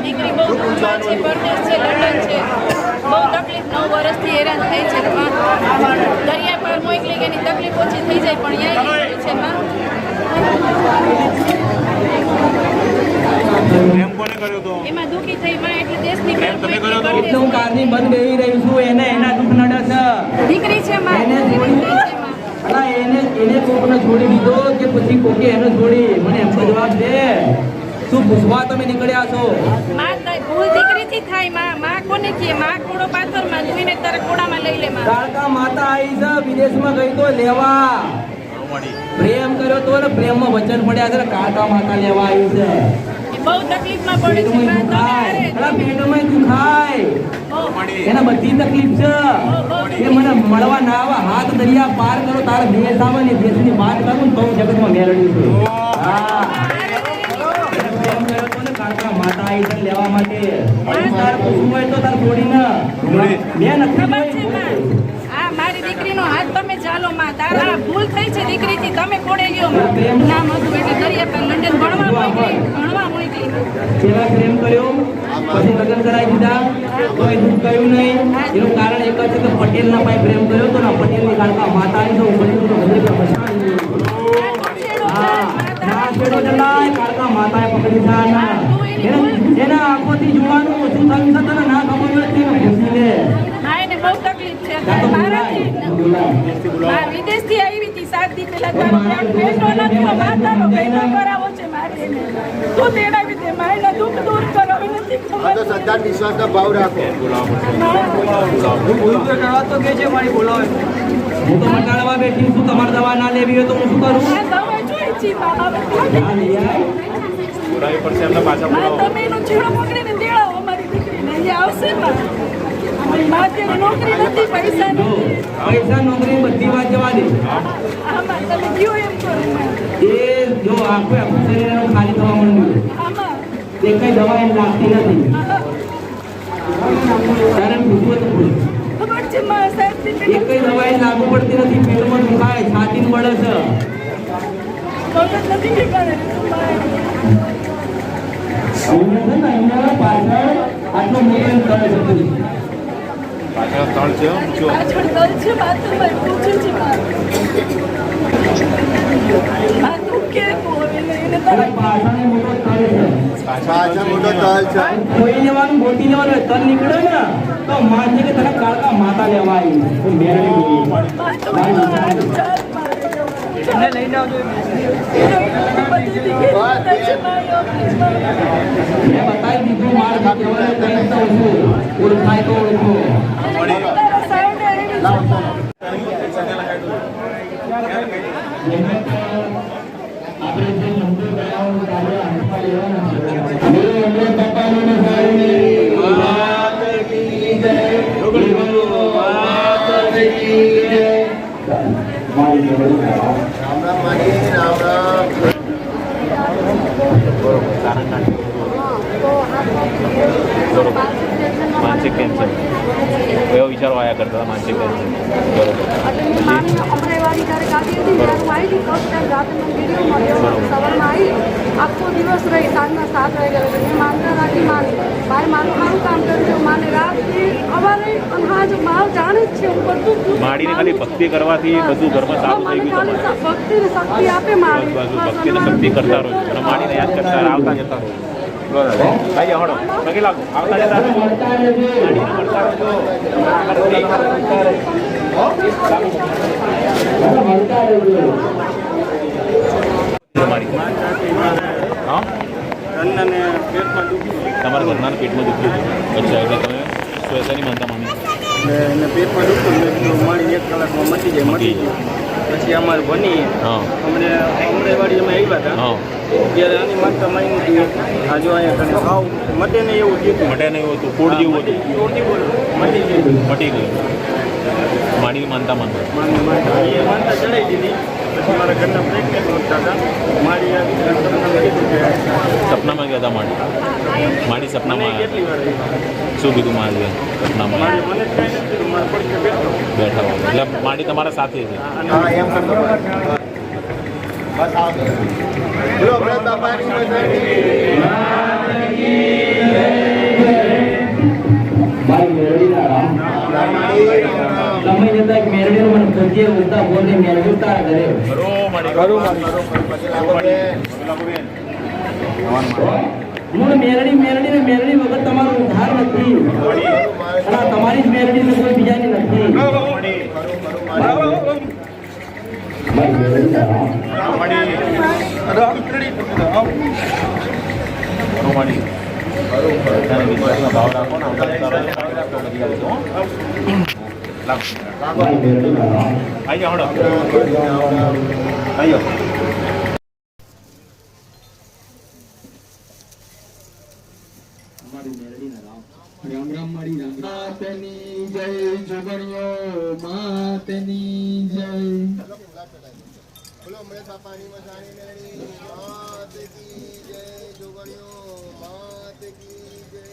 દીકરી બહુ દુઃખમાં છે, પરદેશ છે, લંડન છે, બહુ તકલીફ 9 વર્ષથી હેરાન થાય છે. દરિયા પર મોકલી એની તકલીફ ઓછી થઈ જાય પણ અહીંયા છે માં. એમાં દુઃખી થઈ માં એટલે દેશની હું કારની બંધ બેહી રહી છું એને એના દુઃખ નડે છે. દીકરી છે માં, એને કોકને છોડી દીધો કે પછી કોકે એને છોડી? મને એમ જવાબ દે. શું પૂછવા તમે નીકળ્યા છો? માં ભૂલ દીકરીથી થાય માં. માં કોને કહે? માં કોડો પાથરમાં જોઈને તારા કોડામાં લઈ લે માં. કાળકા માતા આવી છે, વિદેશમાં ગઈ તો લેવા. પ્રેમ કર્યો તો ને પ્રેમમાં વચન પડ્યા છે, કાળકા માતા લેવા આવી છે. બહુ તકલીફમાં પડે છે માં. પેટમાં દુખાય, એને બધી તકલીફ છે. એ મને મળવા ના આવે, હાથ દરિયા પાર કરો, તારા દેશ આવે ને દેશની વાત કરું તો હું જગતમાં મેળવ્યું છું. હા, પ્રેમ કર્યો તો ને કાળકા માતા આવી છે લેવા માટે. તાર પૂછવું હોય તો તાર છોડીને મેં નથી. આ મારી દીકરીનો હાથ તમે ચાલો માં. તારા ભૂલ થઈ છે દીકરીથી, તમે ખોડે ગયો માં. નામ હતું એટલે દરિયા પર લંડન ભણવા મોકલી. સેવા પ્રેમ કર્યો, પછી લગ્ન કરાવી દીધા, કોઈ દુઃખ કર્યું નહીં. એનું કારણ એક જ છે કે પટેલના પાસે પ્રેમ કર્યો તો ને પટેલની કાળકા માતા આવી તો બધું તો બધે પર પછાડી. હા, ના છેડો ચલાય, કાળકા માતાએ પકડી ના. એના આંખોથી જોવાનું ઓછું થયું છે, તને ના ખબર હોય તેને પૂછી લે. હા, એને બહુ તકલીફ છે. વિદેશથી આવી હતી 7 દી પહેલા. તારો બેટો નથી, માતાનો બેટો કરાવો છે મારે. તું તેડાવી દે માયના દુઃખ દૂર કરાવી નથી. તો સદ્ધાર વિશ્વાસનો ભાવ રાખો. હું ભૂલ તો કરવા તો કે છે મારી બોલાવે. હું તો મટાડવા બેઠી છું. તમારે દવા ના લેવી હોય તો હું શું કરું? દવા જોઈ છી માં. ના લઈ આય. બોલાવી પડશે એમને પાછા બોલાવો. તમે એનો છેડો પકડીને દેડાવો મારી દીકરીને. અહીંયા આવશે માં. મારી નોકરી નથી, પૈસા નથી. પૈસા નોકરી બધી વાત જવા દે. આમાં તમે કયો એમ કરો. એ જો આખું શરીર ખાલી થવા માંડ્યું, આમાં તે કઈ દવા એમ લાગતી નથી. ત્યારે પૂછવું તો પૂછ. ખબર છે માં, સાહેબ એ કઈ દવા એમ લાગુ પડતી નથી. પેટમાં દુખાય, છાતી બળે છે. મગજ નથી ઠેકાણે. અહીંયા પાછળ આટલો મોટો એમ કરે છે. પાછળ તળ છે ઊંચો. પાછળ તળ છે, બાથરૂમમાં પૂછે છે માં. બાથરૂમ કેવું હવે એને તારા પાછળ મોટો તળ છે. પાછળ મોટો તલ છે. કોઈ લેવાનું ગોટી લેવાનું તલ નીકળે ને તો માનજે કે તને કાળકા માતા લેવા આવી. લઈને આવજો. મેં બતાવી દીધું માર કહેવાય કઈ તો ઓળખાય તો ઓળખો. રામ રામ માની, રામ રામ. માનસિક કેન્સર એવો વિચારો આવ્યા કરતા હતા. માનસિક કેન્સર બરોબર. આખો દિવસ રહી, સાંજના 7 વાગ્યા મેં માનતા રાખી. મારે મારું સારું કામ કર્યું. માને રાતથી અમારે અનાજ માલ જાણે જ છે. હું બધું માડીને ખાલી ભક્તિ કરવાથી બધું ઘરમાં સારું થઈ ગયું. ભક્તિને શક્તિ આપે મારી. ભક્તિને શક્તિ કરતા રહો અને માડીને યાદ કરતા આવતા જતા રહો. બરાબર ભાઈ હડો પગે લાગો. આવતા જતા રહો. માડીને મળતા રહેજો. હા, તમારા ઘરના પેટમાં દુખ્યું છે. અચ્છા, એટલે તમે સ્વેસાની માનતા માની પેટમાં દુખતું મારી 1 કલાકમાં મટી જાય. પછી અમારે બની હા અમને અમરેવાડી અમે આવ્યા હતા હા ત્યારે આની માનતા માની હતી આ જો અહીંયા કને ભાવ મટે ને એવું થયું મટે નહીં હતું કોડ જેવું હતું મટી ગયું મટી ગયું માડી માનતા માનતા એ માનતા ચડાવી દીધી પછી મારા ઘરના પ્રેગ્નેન્ટ હોતા હતા મારી આ સપનામાં કીધું કે સપનામાં ગયા હતા માડી માડી સપનામાં મને કેટલી વાર આવી. શું કીધું માડી સપનામાં મારી મને જ કાંઈ નથી કીધું મારા પડખે બેઠો બેઠા હોય એટલે માડી તમારા સાથે છે હા એમ કરતો બસ આવો બોલો વ્રત બાપાની મારી મેરડીના રામ સમય જતા એક મેરડીનો મને ભજીએ ઉડતા બોલને મેરડી ઉતારા કરે ખરો માડી હું મેરડી ને મેરડી વગર તમારો ઉદ્ધાર નથી અને આ તમારી જ મેરડી ને કોઈ બીજાની નથી મારી મેરડીના રામ ભાવ રાખો ને મારી મેરડીના રામ આવી જાઓ હડો આવી જાઓ મારી મેરડીના રામ રામ રામ મારી રામ માતની જય જોગણીઓ માતની જય બોલો વ્રત બાપાની મસાણી મેળી માત કી જય જોગણીઓ માત કી જય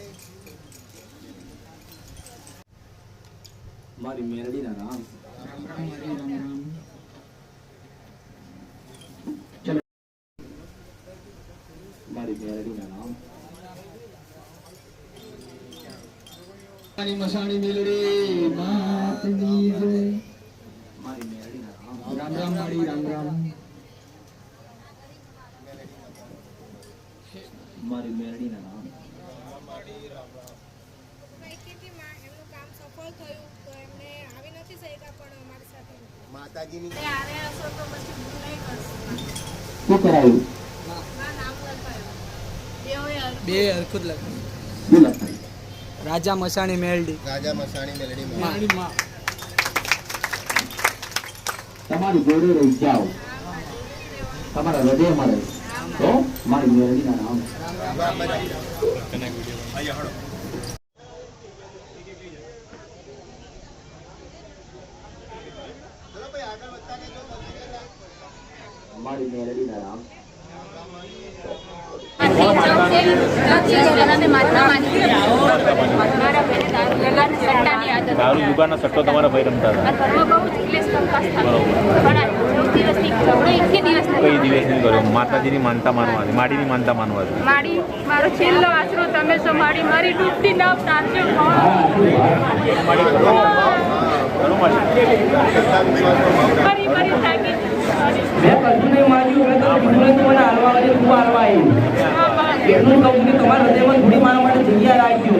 મારી મેરડીના રામ રામ રામ મારી રામ રામ મારી મેરડીના રામ મારી મસાણી મેલડી માતની જય મારી મેરડીના રામ રામ રામ મારી રામ રામ મારી મેરડીના રામ વૈકિંઠીમાં એમનું કામ સફળ થયું તો એમને આવી નથી શક્યા પણ અમારી સાથે માતાજીની તે આવે હશો તો પછી હું નહીં કરશું શું કરાયું ના નામ લખાયું બેઓએ બે હરખુદ લખ શું લખાયું રાજા મસાણી મેલડી રાજા મસાણી મેલડી તમારી જોડે રહી જાઓ તમારા હૃદયમાં રહે તો મારી મેરડીના નામ મારી મેરડીના નામ દારૂ દુકાનનો સટ્ટો તમારા ભાઈ રમતા હતા કઈ દિવસ નહીં કર્યો માતાજીની માનતા માનવાની માડીની માનતા માનવાની માડી મારો છેલ્લો આશરો તમે છો માડી મારી ડૂબતી નાવ તારજો મારી મારી થાકી મેં કશું નહીં માંગ્યું મેં તો કીધું નહીં, મને હાલવા વાળી તું હાલવા આવી એટલું કહું કે તમારા હૃદયમાં ધૂળી મારવા માટે જગ્યા રાખજો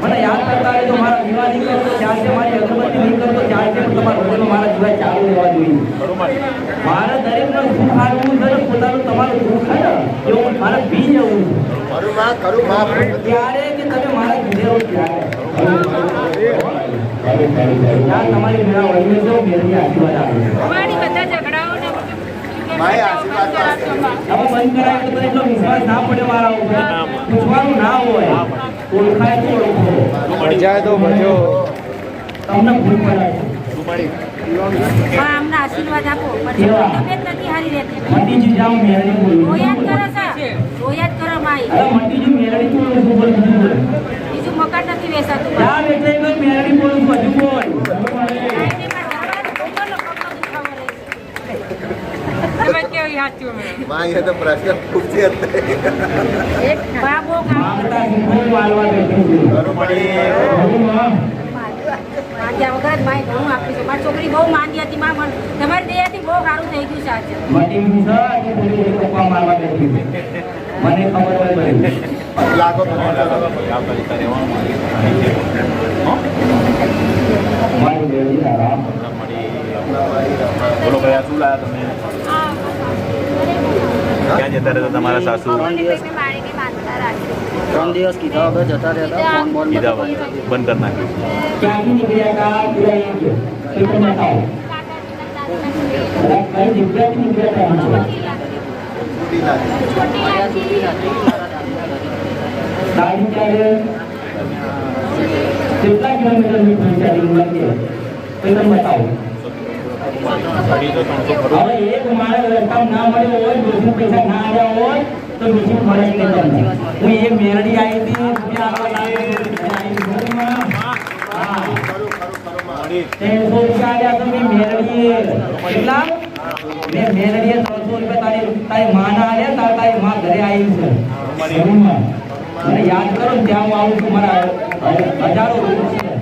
મને યાદ કરતા રહેજો મારા વિવાહ નહીં કરતો ચાલશે મારી અગરબત્તી નહીં કરતો ચાલશે પણ તમારા હૃદયમાં મારા જીવા ચાલુ રહેવા જોઈએ મારા દરેકને સુખ આપવું છે પોતાનું તમારું સુખ છે ને એવું મારે બી જવું કરું માં ત્યારે કે તમે મારા ઘેરો ત્યારે ત્યાં તમારી મેળા વળીને જો મેળવી આશીર્વાદ આપે મારી બધા ઝઘડાઓ ને માએ આશીર્વાદ આપે. હવે બંધ કરાય તો એટલો વિશ્વાસ ના પડે મારા ઉપર પૂછવાનું ના હોય ઓળખાય તો ઓળખો જાય તો ભજો તમને ભૂલ પડાય અમને આશીર્વાદ આપો પછી કેવા? તબિયત નથી હારી રહેતી મટીજી જાઉં મેળવી બોલું રોયાદ કરો સા રોયાદ કરો માઈ અરે મટીજી મેળવી બોલું છું બોલ બીજું બોલ બીજું મકાન નથી વેચાતું ત્યાં બેઠે ગઈ મેળવી બોલું છું હજુ બોલ તમે કેવી સાચું માં એ તો પ્રશ્ન પૂછતી હતી બાબો માગતા શીખવું મારવા બેઠું છું માંગ્યા વગર જ માય ઘણું આપ્યું છે મારી છોકરી બહુ માંગી હતી માં પણ તમારી દયાથી બહુ સારું થઈ ગયું છે આજે મટીજી છે કે બોલી પપ્પા મારવા બેઠી છે. મને ખબર હોય બધી લાગો મારી મેળવી આરામ બોલો ભાઈ આ શું લાયા તમે ક્યાં જતા રહેતા તમારા સાસુ 3 દિવસ કીધા વગર જતા રહેતા ફોન બોન કીધા બંધ કરી નાખ્યું ક્યાંથી નીકળ્યા કા પેલા એ કે પેપર બતાવો કઈ જગ્યાથી નીકળ્યા હતા? છોટી લાગી ગાડી ક્યારે કેટલા કિલોમીટરની પહોંચાડી લાગે તમે બતાવો. હવે એક માણસ રસ્તા ના મળ્યો હોય, દોસ્ત પૈસા ના આવ્યા હોય તો બીજી ફરજ નહીં તમને. હું એક મેરડી આવી હતી, ₹300 તો મેં મેરડીએ કેટલા મેં મેરડીએ ₹300 તારી માના આવ્યા, તારી માં ઘરે આવી છે. મને યાદ કરો ને ત્યાં હું આવું છું, મારા હજારો રૂપિયા છે.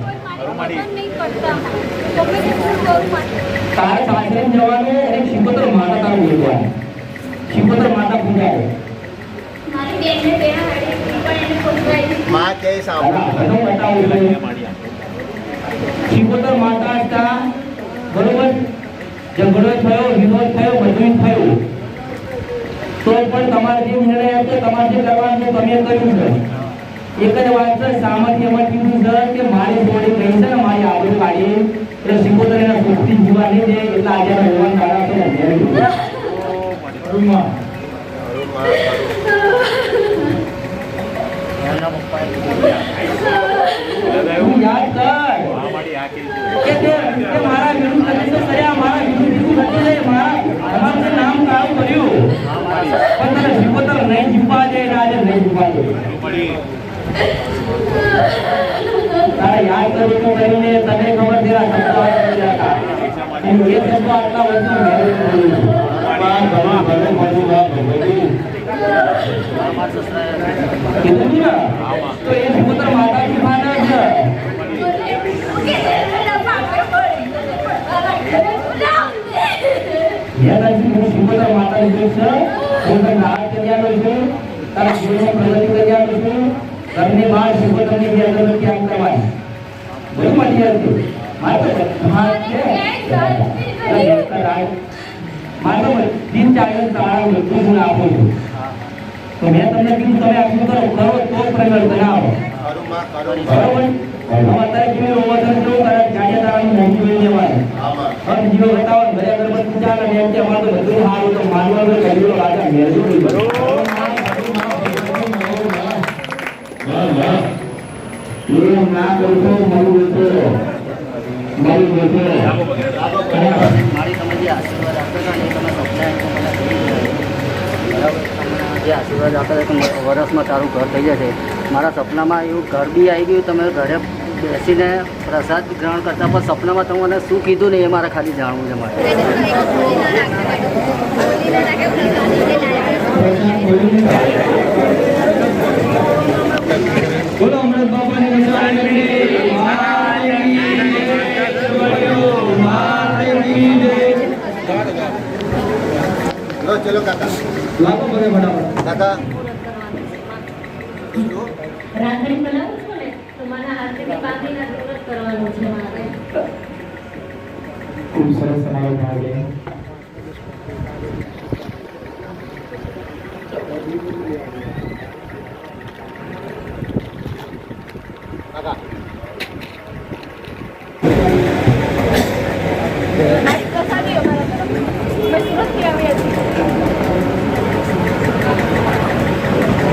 તારે સાસરે જવાનું અને શિકોતર માતા તારું બોલવાનું, શિકોતર માતા પૂજાય. માં કે શિકોતર માતા હતા બરોબર. ઝઘડો થયો, વિરોધ થયો, બધું થયું, તો પણ તમારે જે નિર્ણય હતો, તમારે જે કરવાનું તમે કર્યું છે. એક જ વાત છે, સામર્થ્યમાં કીધું છે કે મારી બોડી કહી છે ને મારી આબરૂ કાઢી એટલે શિકોતર એના સુખથી જીવા નહીં દે, એટલે આજે ભગવાન કાઢા છે ને યાદ કર કે તે મારા વિરુદ્ધ કદી કર્યા, મારા વિરુદ્ધ નથી લઈ, તમારું જે નામ કાળું કર્યું, પણ તને શિકોતર નહીં જીવવા દે, આજે નહીં જીવવા દે. તારે યાદ કરવું તો કરીને તને ખબર છે આ શબ્દો હતા એમ એ શબ્દો આટલા વર્ષો કીધું ને તો એ શિકોતર માતાજી માને છે. શિકોતર માતાજી છે, હું તને રાહત કરી આવ્યો છું, તારા જીવનમાં પ્રગતિ કરી આવ્યો છું. ઘરની બહાર શિકોતરની બે અગરબત્તી ક્યાંક કરવાની બધું મળી હતું. મારે તો દિનચાર્ય તારા બધું હું આપું છું. તો મેં તમને કીધું તમે આટલું કરો તો પરિવર્તન આવો બરોબર. અત્યારે કેવું ઓવરધન કેવું કરે, જાડિયા તારાનું મોંઘું લઈ લેવાનું, જીવો બતાવો, ઘરે અગરબત્તી ચાલે એમ કે અમારે તો બધું સારું, તો માનવા કહ્યું રાજા મેળવું એમ ના કરશો મારી સમજે આશીર્વાદ આપતા હતા ને તમે જે આશીર્વાદ આપતા હતા કે વર્ષમાં તારું ઘર થઈ જશે. મારા સપનામાં એવું ઘર બી આવી ગયું. તમે ઘરે બેસીને પ્રસાદ ગ્રહણ કરતા પણ સપનામાં તમે મને શું કીધું ને એ મારે ખાલી જાણવું છે. મારે બોલો અમૃત બાપાની ચલો કાકા લાગો મને ફટાફટ કાકા રાખડી બનાવું છું ને તો મારા હાથથી બાંધીને દૂર કરવાનું છે મારે. ખૂબ સરસ તમારો ભાગ છે. કાકા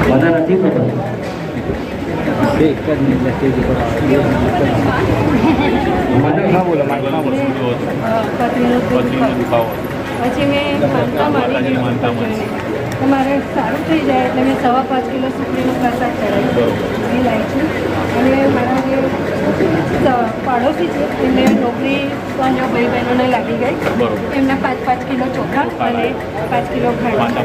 મને નથી ખબર. પછી મેં માનતા માની તમારે સારું થઈ જાય એટલે મેં 5.5 કિલો સુખડીનો પ્રસાદ ચડાવ્યો એ લાવી છું. અને મારા જે પાડોશી છે એમને નોકરી પાંચ ભાઈ બહેનોને લાગી ગઈ, એમના 5-5 કિલો ચોખા અને 5 કિલો ઘાટ